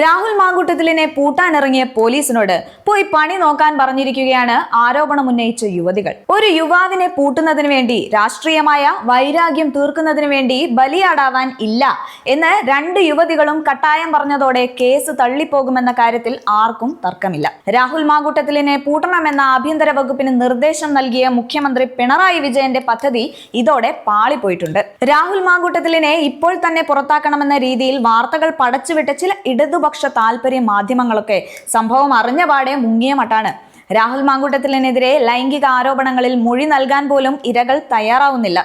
രാഹുൽ മാങ്കൂട്ടത്തിലിനെ പൂട്ടാനിറങ്ങിയ പോലീസിനോട് പോയി പണി നോക്കാൻ പറഞ്ഞിരിക്കുകയാണ് ആരോപണമുന്നയിച്ച യുവതികൾ. ഒരു യുവാവിനെ പൂട്ടുന്നതിന് വേണ്ടി, രാഷ്ട്രീയമായ വൈരാഗ്യം തീർക്കുന്നതിന് വേണ്ടി ബലിയാടാവാൻ ഇല്ല എന്ന് രണ്ട് യുവതികളും കട്ടായം പറഞ്ഞതോടെ കേസ് തള്ളിപ്പോകുമെന്ന കാര്യത്തിൽ ആർക്കും തർക്കമില്ല. രാഹുൽ മാങ്കൂട്ടത്തിലിനെ പൂട്ടണമെന്ന ആഭ്യന്തര വകുപ്പിന് നിർദ്ദേശം നൽകിയ മുഖ്യമന്ത്രി പിണറായി വിജയന്റെ പദ്ധതി ഇതോടെ പാളിപ്പോയിട്ടുണ്ട്. രാഹുൽ മാങ്കൂട്ടത്തിലിനെ ഇപ്പോൾ തന്നെ പുറത്താക്കണമെന്ന രീതിയിൽ വാർത്തകൾ പടച്ചുവിട്ട ചില ഇടതുപക്ഷ താല്പര്യ മാധ്യമങ്ങളൊക്കെ സംഭവം അറിഞ്ഞപാടെ മുങ്ങിയ മട്ടാണ്. രാഹുൽ മാങ്കൂട്ടത്തിലിനെതിരെ ലൈംഗിക ആരോപണങ്ങളിൽ മൊഴി നൽകാൻ പോലും ഇരകൾ തയ്യാറാവുന്നില്ല.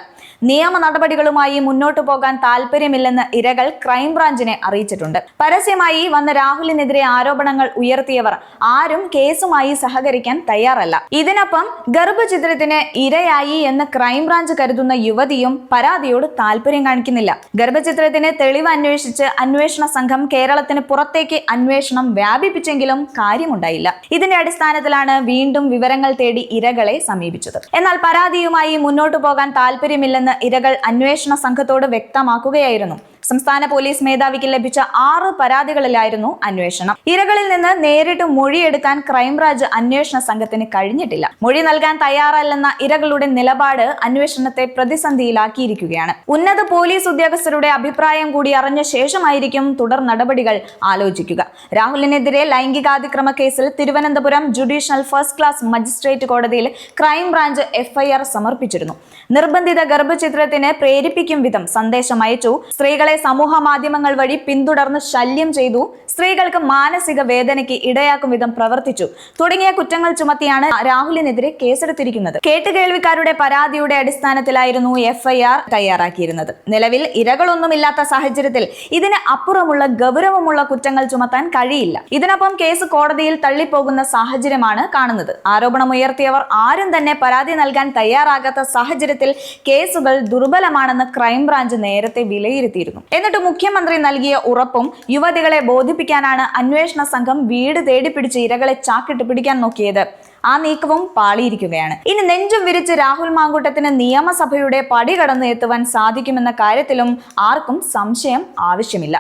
നിയമ നടപടികളുമായി മുന്നോട്ടു പോകാൻ താല്പര്യമില്ലെന്ന് ഇരകൾ ക്രൈംബ്രാഞ്ചിനെ അറിയിച്ചിട്ടുണ്ട്. പരസ്യമായി വന്ന രാഹുലിനെതിരെ ആരോപണങ്ങൾ ഉയർത്തിയവർ ആരും കേസുമായി സഹകരിക്കാൻ തയ്യാറല്ല. ഇതിനൊപ്പം ഗർഭചിത്രത്തിന് ഇരയായി എന്ന് ക്രൈംബ്രാഞ്ച് കരുതുന്ന യുവതിയും പരാതിയോട് താല്പര്യം കാണിക്കുന്നില്ല. ഗർഭചിത്രത്തിന് തെളിവ് അന്വേഷിച്ച് അന്വേഷണ സംഘം കേരളത്തിന് പുറത്തേക്ക് അന്വേഷണം വ്യാപിപ്പിച്ചെങ്കിലും കാര്യമുണ്ടായില്ല. ഇതിന്റെ അടിസ്ഥാനത്തിലാണ് വീണ്ടും വിവരങ്ങൾ തേടി ഇരകളെ സമീപിച്ചത്. എന്നാൽ പരാതിയുമായി മുന്നോട്ടു പോകാൻ താല്പര്യമില്ലെന്ന് ഇരകൾ അന്വേഷണ സംഘത്തോട് വ്യക്തമാക്കുകയായിരുന്നു. സംസ്ഥാന പോലീസ് മേധാവിക്ക് ലഭിച്ച 6 പരാതികളിലായിരുന്നു അന്വേഷണം. ഇരകളിൽ നിന്ന് നേരിട്ട് മൊഴിയെടുക്കാൻ ക്രൈംബ്രാഞ്ച് അന്വേഷണ സംഘത്തിന് കഴിഞ്ഞിട്ടില്ല. മൊഴി നൽകാൻ തയ്യാറല്ലെന്ന ഇരകളുടെ നിലപാട് അന്വേഷണത്തെ പ്രതിസന്ധിയിലാക്കിയിരിക്കുകയാണ്. ഉന്നത പോലീസ് ഉദ്യോഗസ്ഥരുടെ അഭിപ്രായം കൂടി അറിഞ്ഞ ശേഷമായിരിക്കും തുടർ നടപടികൾ ആലോചിക്കുക. രാഹുലിനെതിരെ ലൈംഗികാതിക്രമ കേസിൽ Thiruvananthapuram judicial first class magistrate കോടതിയിൽ ക്രൈംബ്രാഞ്ച് FIR സമർപ്പിച്ചിരുന്നു. നിർബന്ധിത ഗർഭചിത്രത്തിന് പ്രേരിപ്പിക്കും വിധം സന്ദേശം അയച്ചു, സ്ത്രീകളെ സമൂഹ മാധ്യമങ്ങൾ വഴി പിന്തുടർന്ന് ശല്യം ചെയ്തു, സ്ത്രീകൾക്ക് മാനസിക വേദനയ്ക്ക് ഇടയാക്കും വിധം പ്രവർത്തിച്ചു തുടങ്ങിയ കുറ്റങ്ങൾ ചുമത്തിയാണ് രാഹുലിനെതിരെ കേസെടുത്തിരിക്കുന്നത്. കേട്ടുകേൾവിക്കാരുടെ പരാതിയുടെ അടിസ്ഥാനത്തിലായിരുന്നു FIR തയ്യാറാക്കിയിരുന്നത്. നിലവിൽ ഇരകളൊന്നുമില്ലാത്ത സാഹചര്യത്തിൽ ഇതിന് അപ്പുറമുള്ള ഗൗരവമുള്ള കുറ്റങ്ങൾ ചുമത്താൻ കഴിയില്ല. ഇതിനൊപ്പം കേസ് കോടതിയിൽ തള്ളിപ്പോകുന്ന സാഹചര്യമാണ് കാണുന്നത്. ആരോപണമുയർത്തിയവർ ആരും തന്നെ പരാതി നൽകാൻ തയ്യാറാകാത്ത സാഹചര്യത്തിൽ കേസുകൾ ദുർബലമാണെന്ന് ക്രൈംബ്രാഞ്ച് നേരത്തെ വിലയിരുത്തിയിരുന്നു. എന്നിട്ട് മുഖ്യമന്ത്രി നൽകിയ ഉറപ്പും യുവതികളെ ബോധിപ്പിക്കാനാണ് അന്വേഷണ സംഘം വീട് തേടിപ്പിടിച്ച് ഇരകളെ ചാക്കിട്ട് പിടിക്കാൻ നോക്കിയത്. ആ നീക്കവും പാളിയിരിക്കുകയാണ്. ഇനി നെഞ്ചും വിരിച്ച് രാഹുൽ മാങ്കൂട്ടത്തിന് നിയമസഭയുടെ പടി കടന്ന് എത്തുവാൻ സാധിക്കുമെന്ന കാര്യത്തിലും ആർക്കും സംശയം ആവശ്യമില്ല.